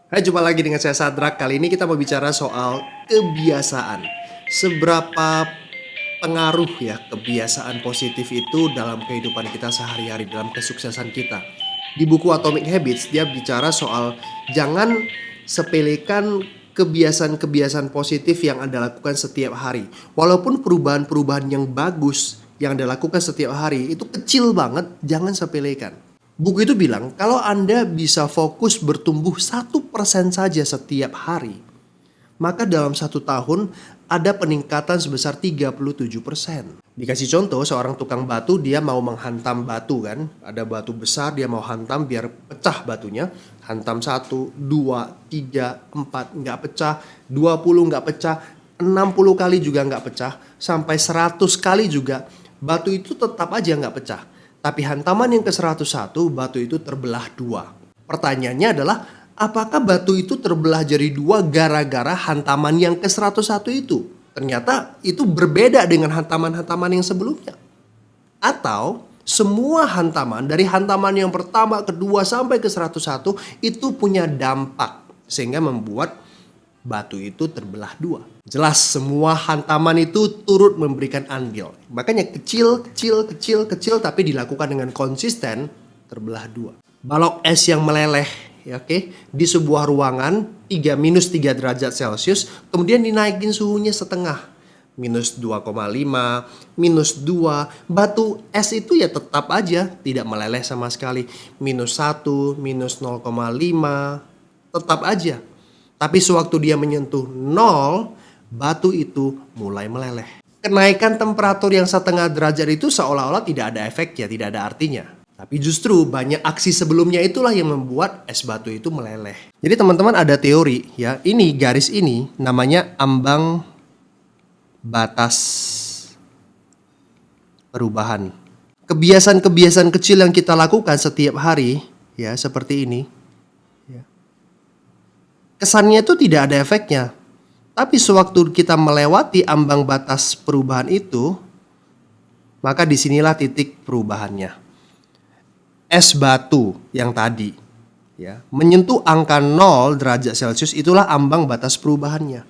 Hai, jumpa lagi dengan saya Sadrak. Kali ini kita mau bicara soal kebiasaan. Seberapa pengaruh ya kebiasaan positif itu dalam kehidupan kita sehari-hari, dalam kesuksesan kita. Di buku Atomic Habits dia bicara soal jangan sepelekan kebiasaan-kebiasaan positif yang Anda lakukan setiap hari. Walaupun perubahan-perubahan yang bagus yang Anda lakukan setiap hari itu kecil banget, jangan sepelekan. Buku itu bilang, kalau Anda bisa fokus bertumbuh 1% saja setiap hari, maka dalam 1 tahun ada peningkatan sebesar 37%. Dikasih contoh, seorang tukang batu dia mau menghantam batu kan. Ada batu besar dia mau hantam biar pecah batunya. Hantam 1, 2, 3, 4 nggak pecah. 20 nggak pecah. 60 kali juga nggak pecah. Sampai 100 kali juga batu itu tetap aja nggak pecah. Tapi hantaman yang ke-101, batu itu terbelah 2. Pertanyaannya adalah, apakah batu itu terbelah jadi 2 gara-gara hantaman yang ke-101 itu? Ternyata itu berbeda dengan hantaman-hantaman yang sebelumnya. Atau semua hantaman, dari hantaman yang pertama, kedua, sampai ke-101, itu punya dampak. Sehingga membuat batu itu terbelah 2. Jelas semua hantaman itu turut memberikan andil. Makanya kecil tapi dilakukan dengan konsisten terbelah 2. Balok es yang meleleh ya, di sebuah ruangan minus 3 derajat Celcius, kemudian dinaikin suhunya setengah. Minus 2,5, minus 2. Batu es itu ya tetap aja tidak meleleh sama sekali. Minus 1, minus 0,5, tetap aja. Tapi sewaktu dia menyentuh 0, batu itu mulai meleleh. Kenaikan temperatur yang 0,5 derajat itu seolah-olah tidak ada efeknya, tidak ada artinya. Tapi justru banyak aksi sebelumnya itulah yang membuat es batu itu meleleh. Jadi teman-teman ada teori ya, ini garis ini namanya ambang batas perubahan. Kebiasaan-kebiasaan kecil yang kita lakukan setiap hari ya seperti ini. Kesannya itu tidak ada efeknya. Tapi sewaktu kita melewati ambang batas perubahan itu, maka disinilah titik perubahannya. Es batu yang tadi ya, menyentuh angka 0 derajat Celcius, itulah ambang batas perubahannya.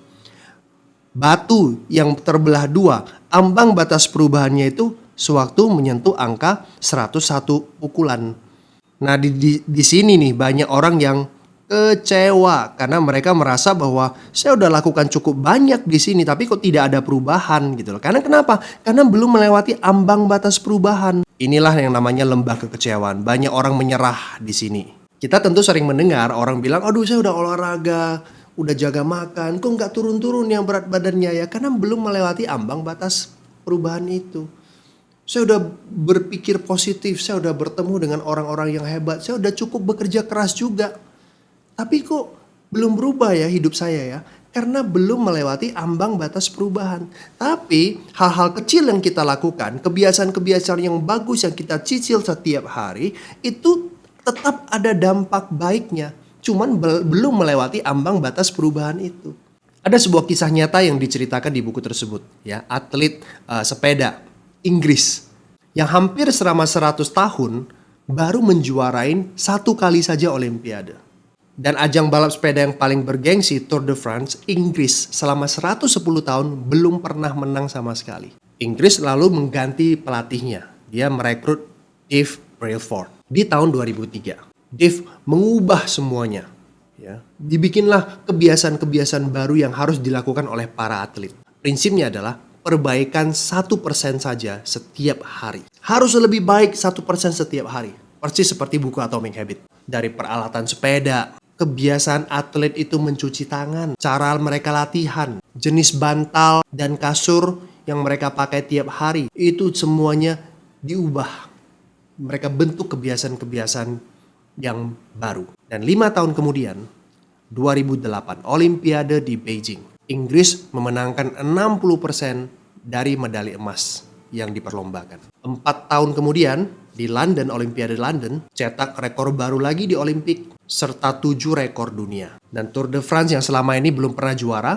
Batu yang terbelah 2, ambang batas perubahannya itu sewaktu menyentuh angka 101 pukulan. Nah di sini nih banyak orang yang kecewa karena mereka merasa bahwa saya udah lakukan cukup banyak di sini tapi kok tidak ada perubahan gitu loh. Karena kenapa? Karena belum melewati ambang batas perubahan. Inilah yang namanya lembah kekecewaan. Banyak orang menyerah di sini. Kita tentu sering mendengar orang bilang, "Aduh, saya udah olahraga, udah jaga makan, kok nggak turun-turun yang berat badannya ya?" Karena belum melewati ambang batas perubahan itu. Saya udah berpikir positif, saya udah bertemu dengan orang-orang yang hebat, saya udah cukup bekerja keras juga. Tapi kok belum berubah ya hidup saya ya? Karena belum melewati ambang batas perubahan. Tapi hal-hal kecil yang kita lakukan, kebiasaan-kebiasaan yang bagus yang kita cicil setiap hari, itu tetap ada dampak baiknya. Cuman belum melewati ambang batas perubahan itu. Ada sebuah kisah nyata yang diceritakan di buku tersebut. Ya, atlet sepeda Inggris yang hampir selama 100 tahun baru menjuarain 1 kali saja Olimpiade. Dan ajang balap sepeda yang paling bergengsi, Tour de France, Inggris selama 110 tahun belum pernah menang sama sekali. Inggris lalu mengganti pelatihnya. Dia merekrut Dave Brailsford di tahun 2003. Dave mengubah semuanya. Ya, dibikinlah kebiasaan-kebiasaan baru yang harus dilakukan oleh para atlet. Prinsipnya adalah perbaikan 1% saja setiap hari. Harus lebih baik 1% setiap hari. Persis seperti buku Atomic Habits. Dari peralatan sepeda, kebiasaan atlet itu mencuci tangan, cara mereka latihan, jenis bantal dan kasur yang mereka pakai tiap hari, itu semuanya diubah. Mereka bentuk kebiasaan-kebiasaan yang baru. Dan 5 tahun kemudian, 2008, Olimpiade di Beijing. Inggris memenangkan 60% dari medali emas yang diperlombakan. 4 tahun kemudian, di London, Olimpiade London, cetak rekor baru lagi di Olimpik, serta 7 rekor dunia. Dan Tour de France yang selama ini belum pernah juara,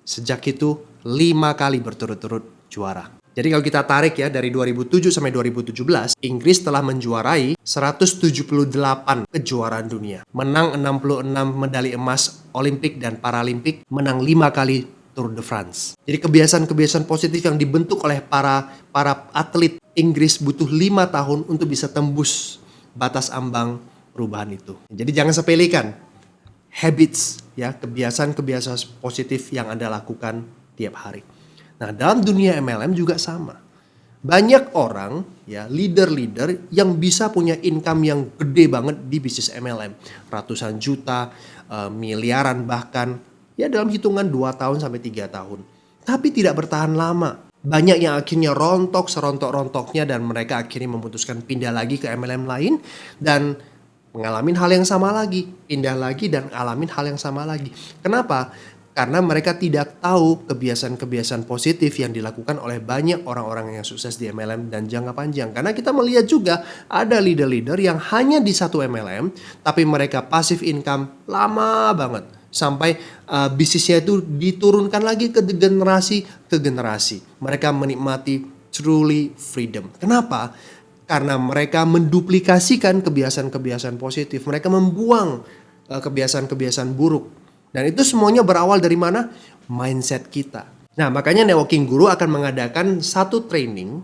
sejak itu 5 kali berturut-turut juara. Jadi kalau kita tarik ya dari 2007 sampai 2017, Inggris telah menjuarai 178 kejuaraan dunia. Menang 66 medali emas Olimpik dan Paralimpik, menang 5 kali Tour de France. Jadi kebiasaan-kebiasaan positif yang dibentuk oleh para atlet Inggris butuh 5 tahun untuk bisa tembus batas ambang perubahan itu. Jadi jangan sepelekan habits ya, kebiasaan-kebiasaan positif yang Anda lakukan tiap hari. Nah, dalam dunia MLM juga sama. Banyak orang ya, leader-leader yang bisa punya income yang gede banget di bisnis MLM. Ratusan juta, miliaran bahkan ya dalam hitungan 2 tahun sampai 3 tahun. Tapi tidak bertahan lama. Banyak yang akhirnya rontok serontok-rontoknya dan mereka akhirnya memutuskan pindah lagi ke MLM lain dan ngalamin hal yang sama lagi, pindah lagi dan ngalamin hal yang sama lagi. Kenapa? Karena mereka tidak tahu kebiasaan-kebiasaan positif yang dilakukan oleh banyak orang-orang yang sukses di MLM dan jangka panjang. Karena kita melihat juga ada leader-leader yang hanya di satu MLM, tapi mereka passive income lama banget. Sampai bisnisnya itu diturunkan lagi ke generasi ke generasi. Mereka menikmati truly freedom. Kenapa? Karena mereka menduplikasikan kebiasaan-kebiasaan positif. Mereka membuang kebiasaan-kebiasaan buruk. Dan itu semuanya berawal dari mana? Mindset kita. Nah, makanya Networking Guru akan mengadakan satu training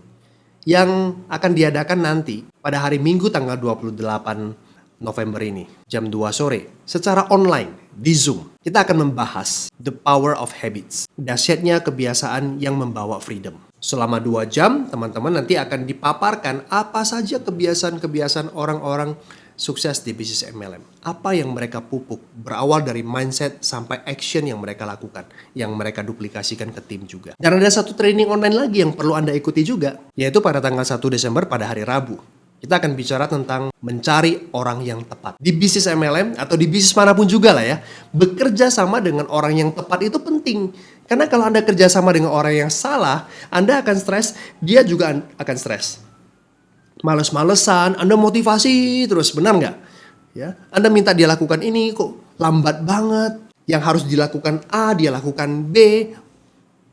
yang akan diadakan nanti pada hari Minggu tanggal 28 November ini, jam 2 sore, secara online di Zoom. Kita akan membahas the power of habits, dahsyatnya kebiasaan yang membawa freedom. Selama 2 jam, teman-teman nanti akan dipaparkan apa saja kebiasaan-kebiasaan orang-orang sukses di bisnis MLM. Apa yang mereka pupuk, berawal dari mindset sampai action yang mereka lakukan, yang mereka duplikasikan ke tim juga. Dan ada satu training online lagi yang perlu Anda ikuti juga, yaitu pada tanggal 1 Desember pada hari Rabu. Kita akan bicara tentang mencari orang yang tepat. Di bisnis MLM atau di bisnis manapun juga lah ya, bekerja sama dengan orang yang tepat itu penting. Karena kalau Anda kerja sama dengan orang yang salah, Anda akan stres, dia juga akan stres. Males-malesan, Anda motivasi terus, benar nggak? Ya, Anda minta dia lakukan ini kok lambat banget. Yang harus dilakukan A, dia lakukan B.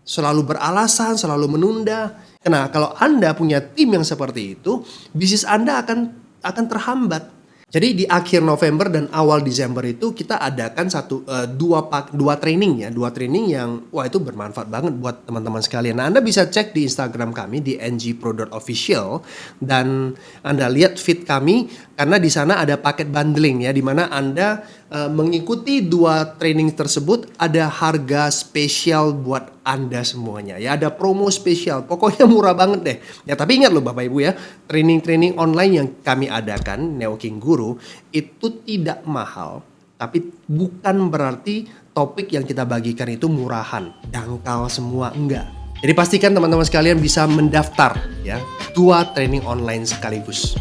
Selalu beralasan, selalu menunda. Nah, kalau Anda punya tim yang seperti itu, bisnis Anda akan terhambat. Jadi di akhir November dan awal Desember itu kita adakan dua training ya, dua training yang itu bermanfaat banget buat teman-teman sekalian. Nah, Anda bisa cek di Instagram kami di ngpro.official dan Anda lihat feed kami karena di sana ada paket bundling ya, di mana Anda mengikuti 2 training tersebut ada harga spesial buat Anda semuanya ya, ada promo spesial, pokoknya murah banget deh ya. Tapi ingat loh Bapak Ibu ya, training-training online yang kami adakan Networking Guru itu tidak mahal, tapi bukan berarti topik yang kita bagikan itu murahan, dangkal semua, enggak. Jadi pastikan teman-teman sekalian bisa mendaftar ya 2 training online sekaligus.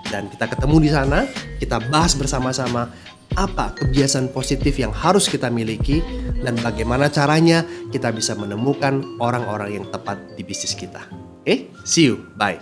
Dan kita ketemu di sana, kita bahas bersama-sama apa kebiasaan positif yang harus kita miliki dan bagaimana caranya kita bisa menemukan orang-orang yang tepat di bisnis kita. Oke, see you, bye.